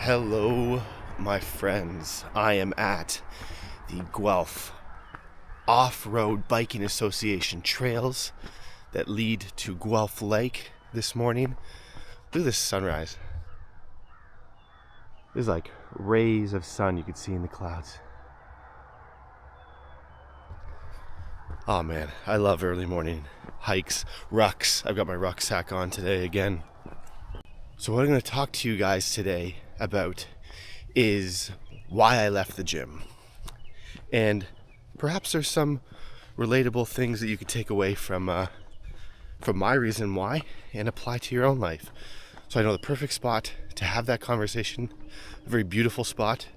Hello, my friends. I am at the Guelph Off-Road Biking Association trails that lead to Guelph Lake this morning. Look at this sunrise. There's like rays of sun you can see in the clouds. Oh man, I love early morning hikes, rucks. I've got my rucksack on today again. So what I'm going to talk to you guys today about is why I left the gym. And perhaps there's some relatable things that you could take away from my reason why and apply to your own life. So I know the perfect spot to have that conversation, a very beautiful spot,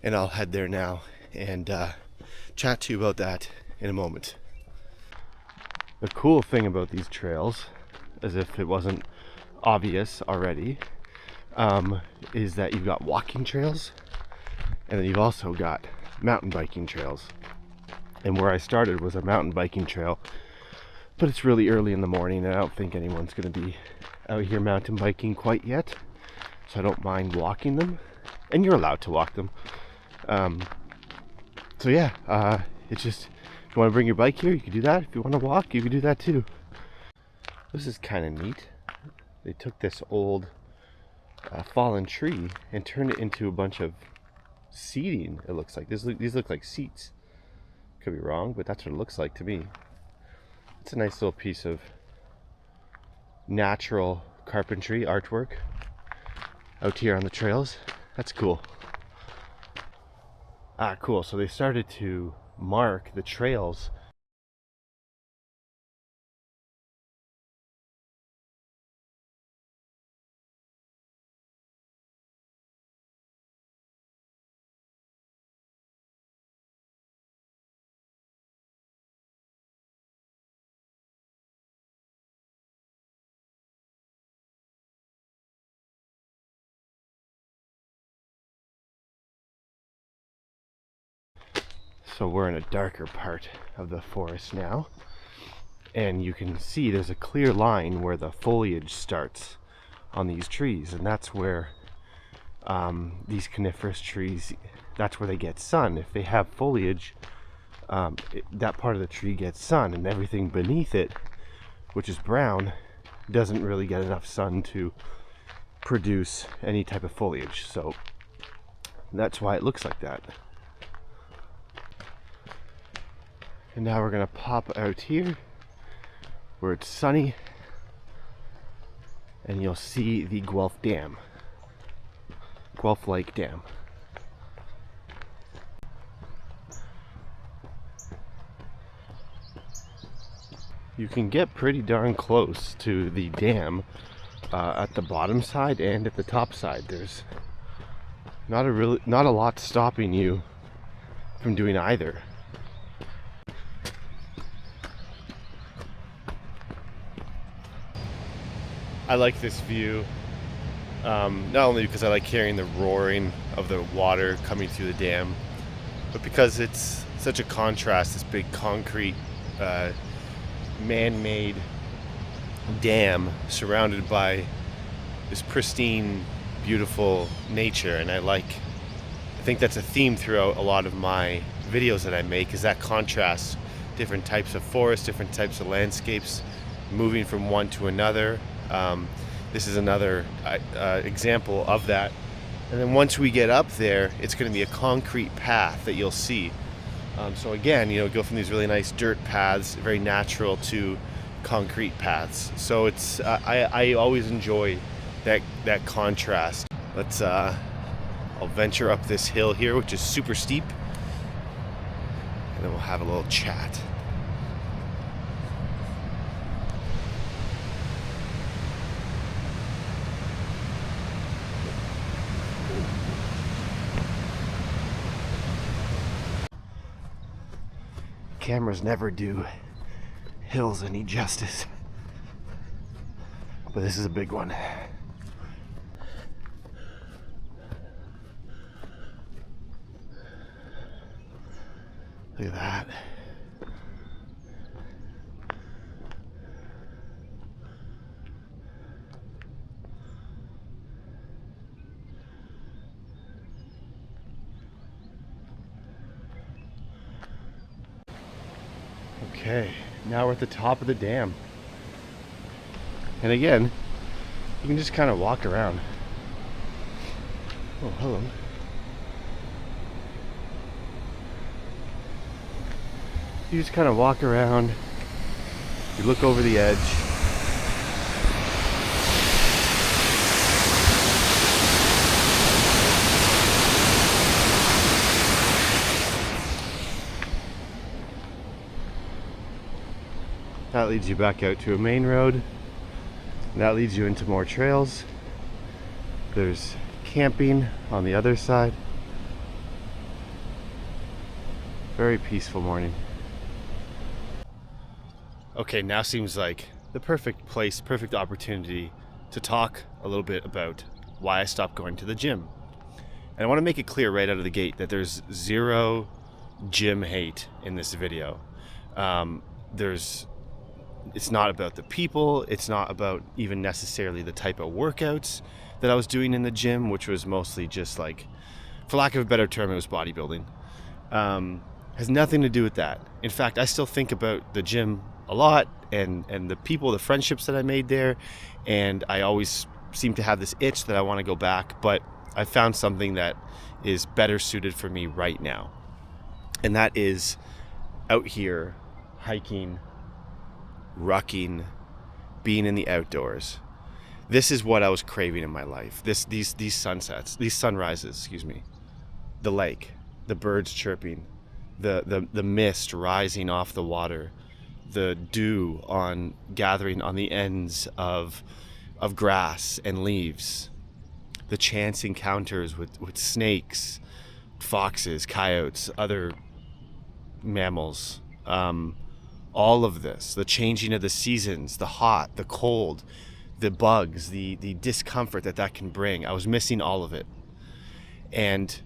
and I'll head there now and chat to you about that in a moment. The cool thing about these trails, as if it wasn't obvious already, is that you've got walking trails and then you've also got mountain biking trails. And where I started was a mountain biking trail, but it's really early in the morning and I don't think anyone's going to be out here mountain biking quite yet, so I don't mind walking them, and you're allowed to walk them. It's just, if you want to bring your bike here, you can do that. If you want to walk, you can do that too. This is kind of neat. They took this old fallen tree and turned it into a bunch of seating. It looks like these look like seats. Could be wrong, but that's what it looks like to me. It's a nice little piece of natural carpentry artwork out here on the trails. That's cool. Cool. So they started to mark the trails. So we're in a darker part of the forest now, and you can see there's a clear line where the foliage starts on these trees, and that's where these coniferous trees, that's where they get sun. If they have foliage, that part of the tree gets sun, and everything beneath it, which is brown, doesn't really get enough sun to produce any type of foliage. So that's why it looks like that. And now we're gonna pop out here where it's sunny, and you'll see the Guelph Dam, Guelph Lake Dam. You can get pretty darn close to the dam at the bottom side and at the top side. There's not a lot stopping you from doing either. I like this view, not only because I like hearing the roaring of the water coming through the dam, but because it's such a contrast, this big concrete man-made dam surrounded by this pristine, beautiful nature. And I think that's a theme throughout a lot of my videos that I make, is that contrast, different types of forests, different types of landscapes, moving from one to another. This is another example of that. And then once we get up there, it's going to be a concrete path that you'll see. So again, go from these really nice dirt paths, very natural, to concrete paths. So it's I always enjoy that contrast. I'll venture up this hill here, which is super steep, and then we'll have a little chat. Cameras never do hills any justice, but this is a big one. Look at that. Okay, now we're at the top of the dam. And again, you can just kind of walk around. Oh, hello. You just kind of walk around. You look over the edge. That leads you back out to a main road. And that leads you into more trails. There's camping on the other side. Very peaceful morning. Okay, now seems like the perfect place, perfect opportunity to talk a little bit about why I stopped going to the gym. And I want to make it clear right out of the gate that there's zero gym hate in this video. It's not about the people. It's not about even necessarily the type of workouts that I was doing in the gym, which was mostly just like, for lack of a better term, it was bodybuilding. Has nothing to do with that. In fact, I still think about the gym a lot and the people, the friendships that I made there. And I always seem to have this itch that I want to go back, but I found something that is better suited for me right now. And that is out here hiking, rucking, being in the outdoors. This is what I was craving in my life. These sunrises, the lake, the birds chirping, the mist rising off the water, the dew gathering on the ends of grass and leaves, the chance encounters with snakes, foxes, coyotes, other mammals, all of this, the changing of the seasons, the hot, the cold, the bugs, the discomfort that can bring. I was missing all of it. And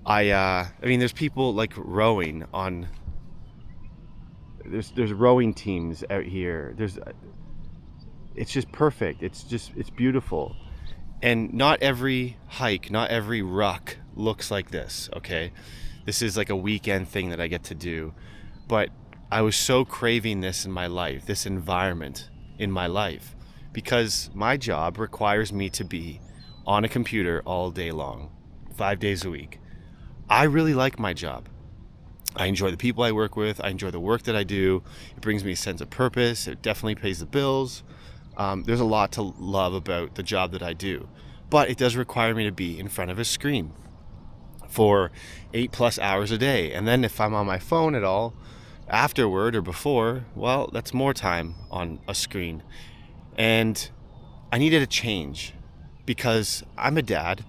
I mean, there's people like rowing on, there's rowing teams out here. It's just perfect. It's beautiful. And not every hike, not every ruck looks like this, okay? This is like a weekend thing that I get to do. But I was so craving this in my life, this environment in my life, because my job requires me to be on a computer all day long, 5 days a week. I really like my job. I enjoy the people I work with. I enjoy the work that I do. It brings me a sense of purpose. It definitely pays the bills. There's a lot to love about the job that I do, but it does require me to be in front of a screen for 8+ hours a day. And then if I'm on my phone at all, afterward or before, well, that's more time on a screen. And I needed a change because I'm a dad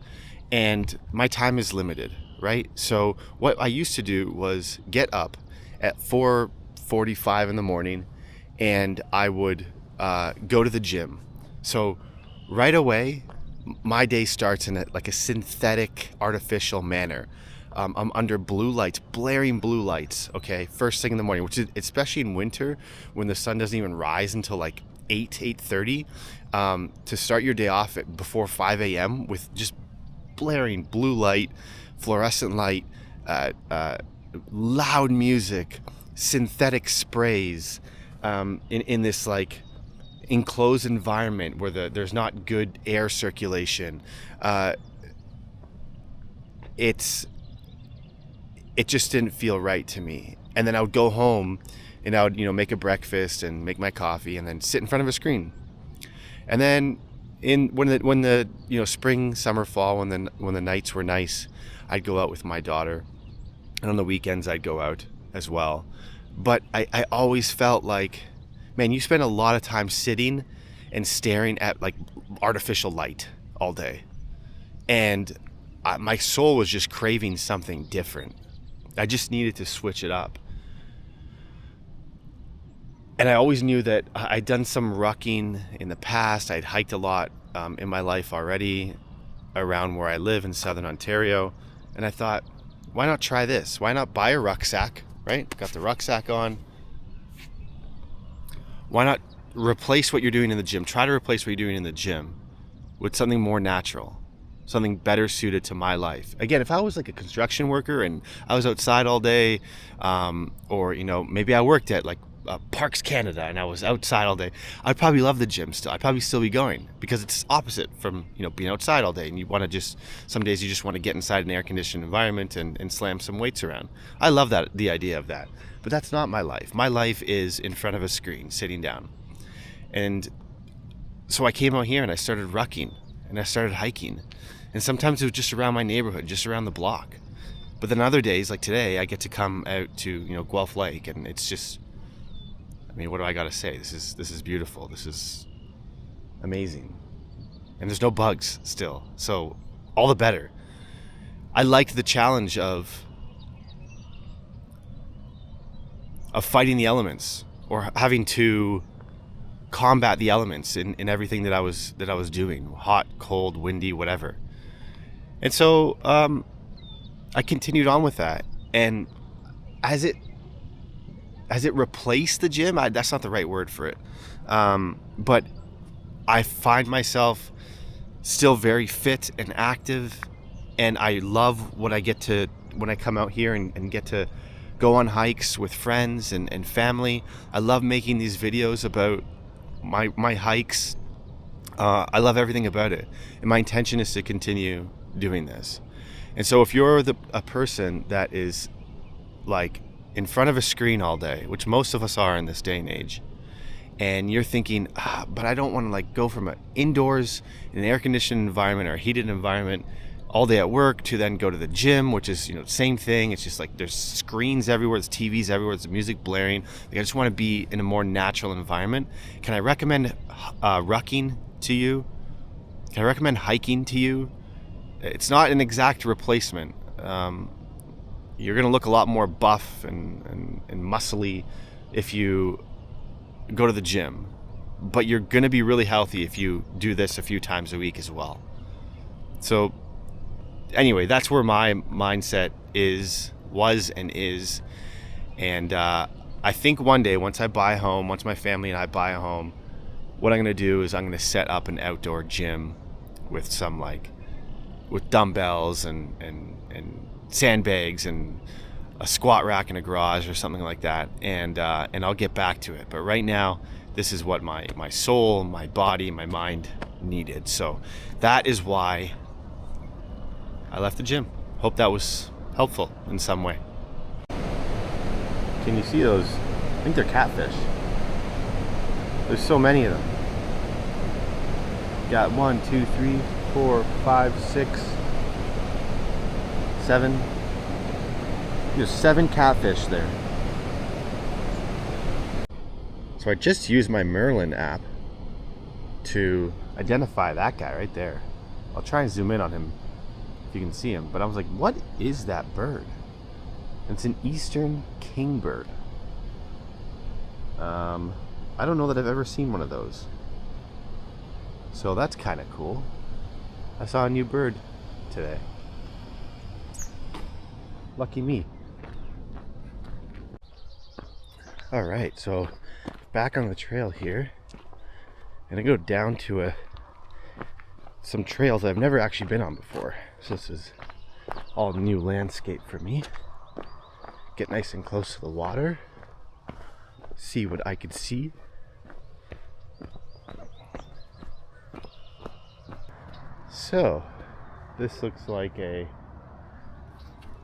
and my time is limited, right? So what I used to do was get up at 4:45 in the morning and I would go to the gym. So right away, my day starts in a synthetic, artificial manner. I'm under blue lights, blaring blue lights, okay, first thing in the morning, which is, especially in winter, when the sun doesn't even rise until like 8:30, to start your day off before 5 a.m. with just blaring blue light, fluorescent light, loud music, synthetic sprays, in this like enclosed environment where there's not good air circulation. It just didn't feel right to me. And then I would go home and I would, make a breakfast and make my coffee and then sit in front of a screen. And then when the spring, summer, fall, when the nights were nice, I'd go out with my daughter. And on the weekends I'd go out as well. But I always felt like, man, you spend a lot of time sitting and staring at like artificial light all day. And my soul was just craving something different. I just needed to switch it up. And I always knew that I'd done some rucking in the past. I'd hiked a lot in my life already around where I live in Southern Ontario. And I thought, why not try this? Why not buy a rucksack, right? Got the rucksack on. Why not replace what you're doing in the gym? Try to replace what you're doing in the gym with something more natural, something better suited to my life. Again, if I was like a construction worker and I was outside all day, or maybe I worked at like Parks Canada and I was outside all day, I'd probably love the gym still. I'd probably still be going because it's opposite from, being outside all day, and you want to just, some days you just want to get inside an air-conditioned environment and slam some weights around. I love the idea of that. But that's not my life. My life is in front of a screen, sitting down. And so I came out here and I started rucking and I started hiking. And sometimes it was just around my neighborhood, just around the block. But then other days, like today, I get to come out to, Guelph Lake, and it's just, what do I got to say? This is beautiful. This is amazing. And there's no bugs still. So all the better. I liked the challenge of fighting the elements, or having to combat the elements in everything that I was doing, hot, cold, windy, whatever. And so I continued on with that, and as it replaced the gym, that's not the right word for it, but I find myself still very fit and active, and I love what I get to when I come out here and get to go on hikes with friends and family. I love making these videos about my hikes. I love everything about it, and my intention is to continue doing this. And so if you're a person that is like in front of a screen all day, which most of us are in this day and age, and you're thinking, but I don't want to like go from an indoors in an air-conditioned environment or a heated environment all day at work to then go to the gym, which is, same thing. It's just like there's screens everywhere, there's TVs everywhere, there's music blaring. Like, I just want to be in a more natural environment. Can I recommend rucking to you? Can I recommend hiking to you? It's not an exact replacement. You're going to look a lot more buff and muscly if you go to the gym, but you're going to be really healthy if you do this a few times a week as well. So anyway, that's where my mindset was and is. And I think one day, once I buy a home, once my family and I buy a home, what I'm going to do is I'm going to set up an outdoor gym with some with dumbbells and sandbags and a squat rack in a garage or something like that, and I'll get back to it. But right now, this is what my soul, my body, my mind needed. So that is why I left the gym. Hope that was helpful in some way. Can you see those? I think they're catfish. There's so many of them. Got 1, 2, 3, 4, 5, 6, 7. There's 7 catfish there. So I just used my Merlin app to identify that guy right there. I'll try and zoom in on him if you can see him. But I was like, what is that bird? It's an eastern kingbird. I don't know that I've ever seen one of those. So that's kind of cool. I saw a new bird today. Lucky me. Alright, so back on the trail here. And I go down to some trails I've never actually been on before. So this is all new landscape for me. Get nice and close to the water. See what I could see. So, this looks like a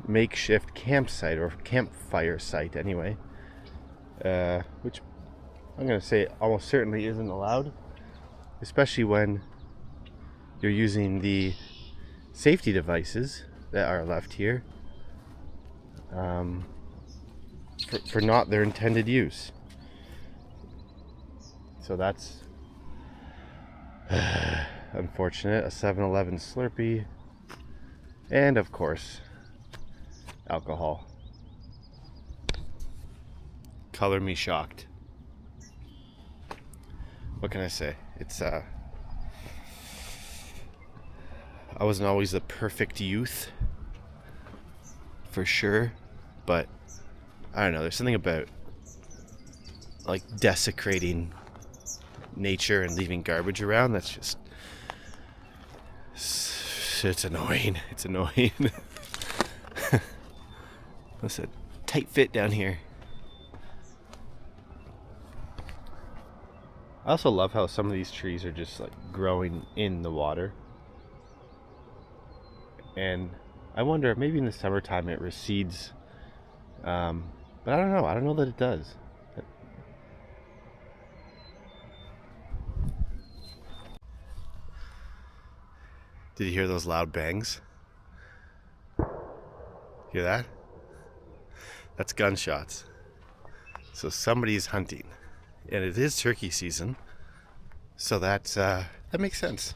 makeshift campsite, or campfire site anyway, which I'm going to say almost certainly isn't allowed, especially when you're using the safety devices that are left here for not their intended use. So that's unfortunate. A 7-Eleven Slurpee, and of course alcohol. Color me shocked. What can I say? It's I wasn't always the perfect youth, for sure, but I don't know, there's something about like desecrating nature and leaving garbage around that's just, it's annoying. It's annoying. That's a tight fit down here. I also love how some of these trees are just like growing in the water. And I wonder, maybe in the summertime it recedes. But I don't know. I don't know that it does. Did you hear those loud bangs? Hear that? That's gunshots. So somebody's hunting. And it is turkey season. So that makes sense.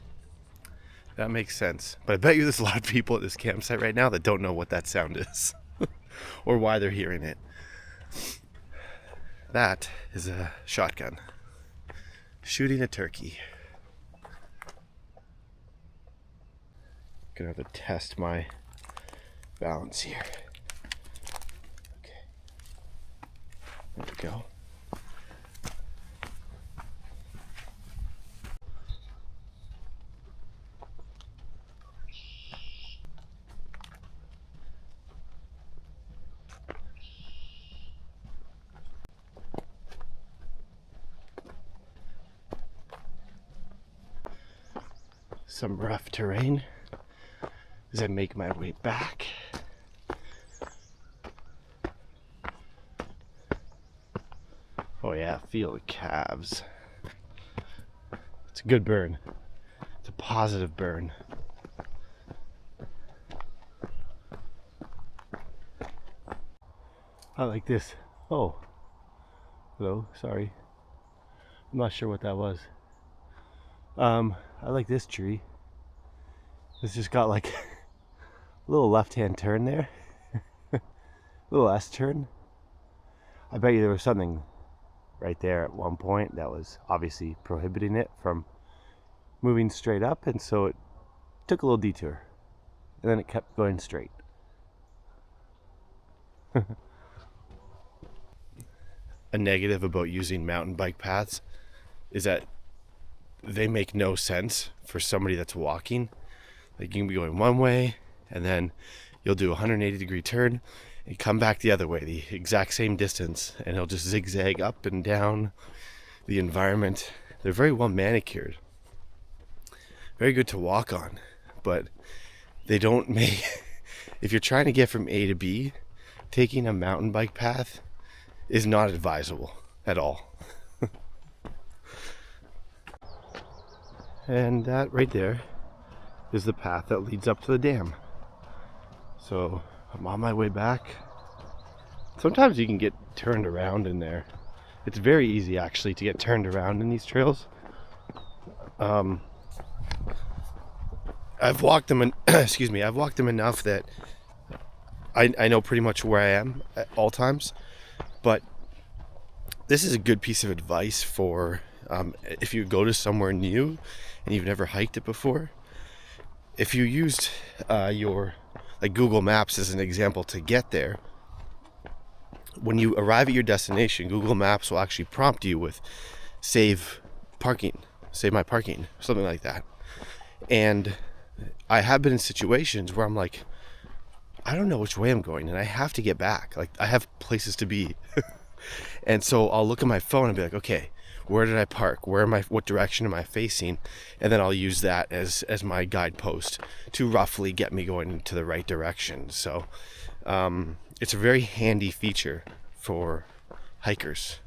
That makes sense. But I bet you there's a lot of people at this campsite right now that don't know what that sound is. Or why they're hearing it. That is a shotgun. Shooting a turkey. Gonna have to test my balance here. Okay. There we go. Some rough terrain as I make my way back. Oh yeah, feel the calves. It's a good burn. It's a positive burn. I like this. Oh, hello, sorry. I'm not sure what that was. I like this tree. It's just got like a little left-hand turn there. Little S-turn. I bet you there was something right there at one point that was obviously prohibiting it from moving straight up, and so it took a little detour. And then it kept going straight. A negative about using mountain bike paths is that they make no sense for somebody that's walking. Like, you can be going one way and then you'll do a 180-degree turn and come back the other way, the exact same distance, and it'll just zigzag up and down the environment. They're very well manicured, very good to walk on, but they don't make if you're trying to get from A to B, taking a mountain bike path is not advisable at all. And that right there is the path that leads up to the dam. So I'm on my way back. Sometimes you can get turned around in there. It's very easy actually to get turned around in these trails. I've walked them I've walked them enough that I know pretty much where I am at all times. But this is a good piece of advice for if you go to somewhere new and you've never hiked it before. If you used your Google Maps as an example to get there, when you arrive at your destination, Google Maps will actually prompt you with save my parking, something like that. And I have been in situations where I'm like, I don't know which way I'm going and I have to get back. Like, I have places to be. And so I'll look at my phone and be like, okay, where did I park? What direction am I facing? And then I'll use that as my guidepost to roughly get me going into the right direction. So it's a very handy feature for hikers.